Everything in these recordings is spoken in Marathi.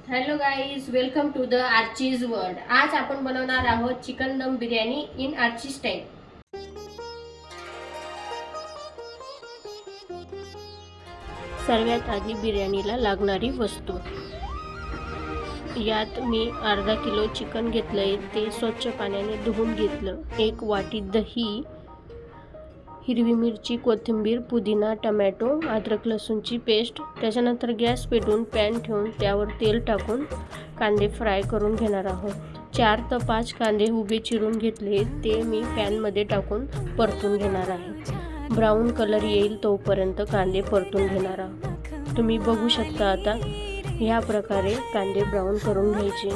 Hello guys, welcome to the Archie's world. आज आपण बनवणार आहोत चिकन दम बिर्याणी इन आर्ची स्टाईल. सर्वात आधी बिर्याणीला लागणारी वस्तू. यात मी अर्धा किलो चिकन घेतलंय, ते स्वच्छ पाण्याने धुवून घेतलं. 1 वाटी दही, हिरवी मिरची, कोथिंबीर, पुदिना, टमॅटो, अद्रक लसूणची पेस्ट. त्याच्यानंतर गॅस पेटवून पॅन ठेवून त्यावर तेल टाकून कांदे फ्राय करून घेणार आहोत. 4 ते 5 कांदे उभे चिरून घेतले, ते मी पॅनमध्ये टाकून परतून घेणार आहे. ब्राऊन कलर येईल तोपर्यंत कांदे परतून घेणार आहोत. तुम्ही बघू शकता आता ह्या प्रकारे कांदे ब्राऊन करून घ्यायचे.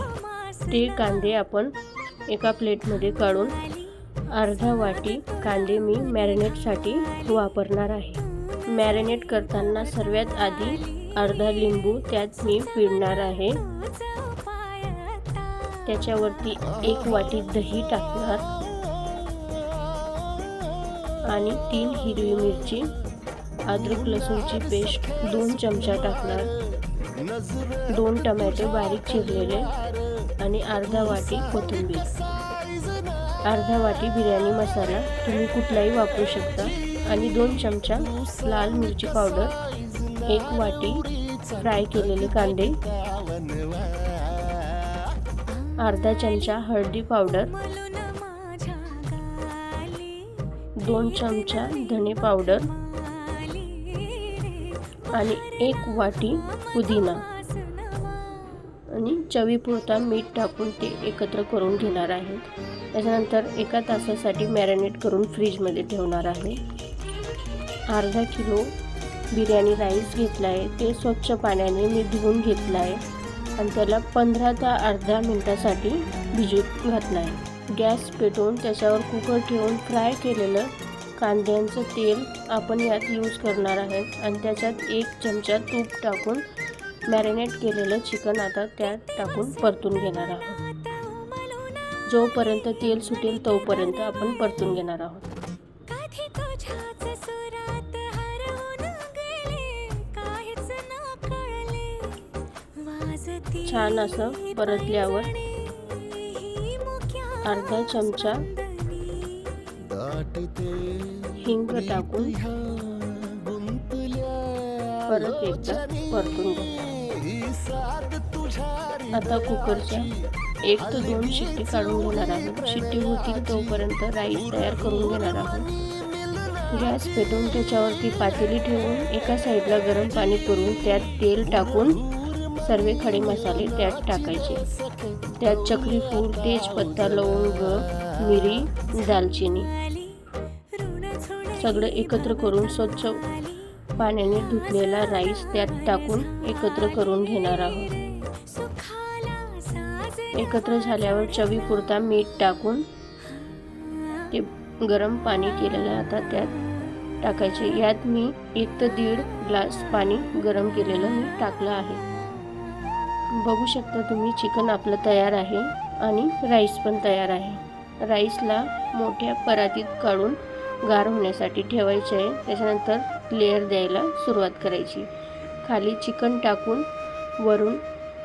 ते कांदे आपण एका प्लेटमध्ये काढून अर्धा वाटी कांदे मी मॅरिनेटसाठी वापरणार आहे. मॅरिनेट करताना सर्वात आधी अर्धा लिंबू त्यात मी पिळणार आहे. त्याच्यावरती 1 वाटी दही टाकणार आणि 3 हिरवी मिरची, अद्रक लसूणची पेस्ट 2 चमचा टाकणार, 2 टमॅटे बारीक चिरलेले आणि अर्धा वाटी कोथिंबीर, अर्धा वाटी बिर्याणी मसाला तुम्ही कुठलाही वापरू शकता आणि 2 चमचा लाल मिरची पावडर, 1 वाटी फ्राय केलेले कांदे, अर्धा चमचा हळदी पावडर, 2 चमचा धने पावडर आणि 1 वाटी पुदिना आणि चवीपुरता मीठ टाकून ते एकत्र करून घेणार आहे. त्याच्यानंतर 1 तासासाठी मॅरिनेट करून फ्रीजमध्ये ठेवणार आहे. अर्धा किलो बिर्याणी राईस घेतला आहे, ते स्वच्छ पाण्याने मी धुवून घेतला आहे आणि त्याला 15 ते अर्धा मिनिटासाठी भिजत घातला आहे. गॅस पेटवून त्याच्यावर कुकर ठेवून फ्राय केलेलं कांद्यांचं तेल आपण यात यूज करणार आहे आणि त्याच्यात 1 चमचा तूप टाकून मॅरिनेट केलेलं चिकन आता त्यात टाकून परतून घेणार आहोत. जोपर्यंत तेल सुटेल तोपर्यंत आपण परतून घेणार आहोत. छान असं परतल्यावर अर्धा चमचा हिंग टाकून परत एकदा परतून घ्या. आता कुकरच्या 1 ते 2 शिट्टी काढून घेणार आहोत. शिट्टी होतील तोपर्यंत राईस तयार करून घेणार आहोत. गॅस पेटवून त्याच्यावरती पातेली ठेवून एका साईडला गरम पाणी करून त्यात तेल टाकून सर्व खडे मसाले त्यात टाकायचे. त्यात चक्री फूल, तेजपत्ता, लवंग, मिरी, दालचिनी सगळं एकत्र करून स्वच्छ पाण्याने धुतलेला राईस त्यात टाकून एकत्र करून घेणार आहोत. एकत्र झाल्यावर चवीपुरता मीठ टाकून ते गरम पाणी केलेलं आता त्यात टाकायचे. यात मी 1 ते 1.5 ग्लास पाणी गरम केलेलं मी टाकलं आहे. बघू शकता तुम्ही चिकन आपलं तयार आहे आणि राईस पण तयार आहे. राईसला मोठ्या परातीत काढून गार होण्यासाठी ठेवायचे आहे. त्याच्यानंतर लेयर द्यायला सुरुवात करायची. खाली चिकन टाकून वरून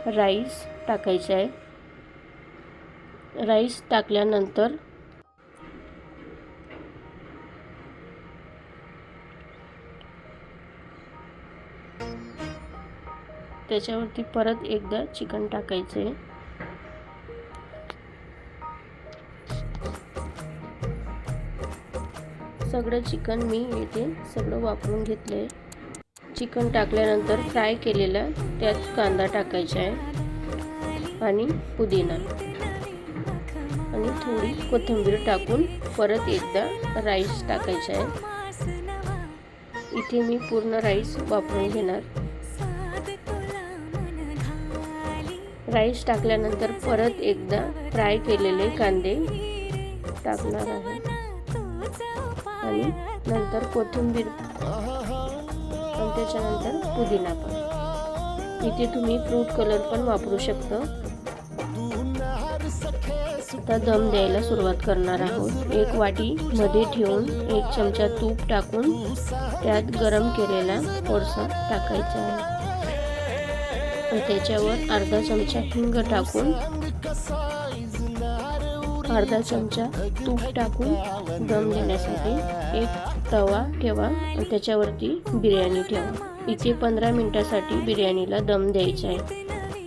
राईस टाकायचं आहे. राईस टाकल्यानंतर त्याच्यावरती परत एकदा चिकन टाकायचं आहे. सगळं चिकन मी इथे सगळं वापरून घेतलंय. चिकन टाकल्यानंतर फ्राय केलेला त्यात कांदा टाकायचा आहे आणि पुदिना आणि थोडी कोथिंबीर टाकून परत एकदा राईस टाकायचा आहे. इथे मी पूर्ण राईस वापरून घेणार. राईस टाकल्यानंतर परत एकदा फ्राय केलेले कांदे टाकणार आहे आणि नंतर कोथिंबीर आणि त्याच्यानंतर पुदिना पण. इथे तुम्ही फ्रूट कलर पण वापरू शकता. आता दम द्यायला सुरुवात करणार आहोत. 1 वाटी मध्ये ठेवून 1 चमचा तूप टाकून त्यात गरम केलेला कोळसा टाकायचा आहे व त्याच्यावर अर्धा चमचा हिंग टाकून, अर्धा चमचा तूप टाकून दम देण्यासाठी एक तवा ठेवा आणि त्याच्यावरती बिर्याणी ठेवा. इथे 15 मिनिटासाठी बिर्याणीला दम द्यायचा आहे.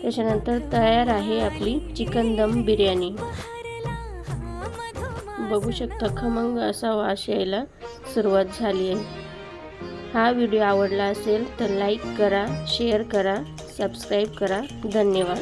त्याच्यानंतर तयार आहे आपली चिकन दम बिर्याणी. बघू शकता खमंग असा वास यायला सुरुवात झाली आहे. हा व्हिडिओ आवडला असेल तर लाईक करा, शेअर करा, सबस्क्राईब करा. धन्यवाद.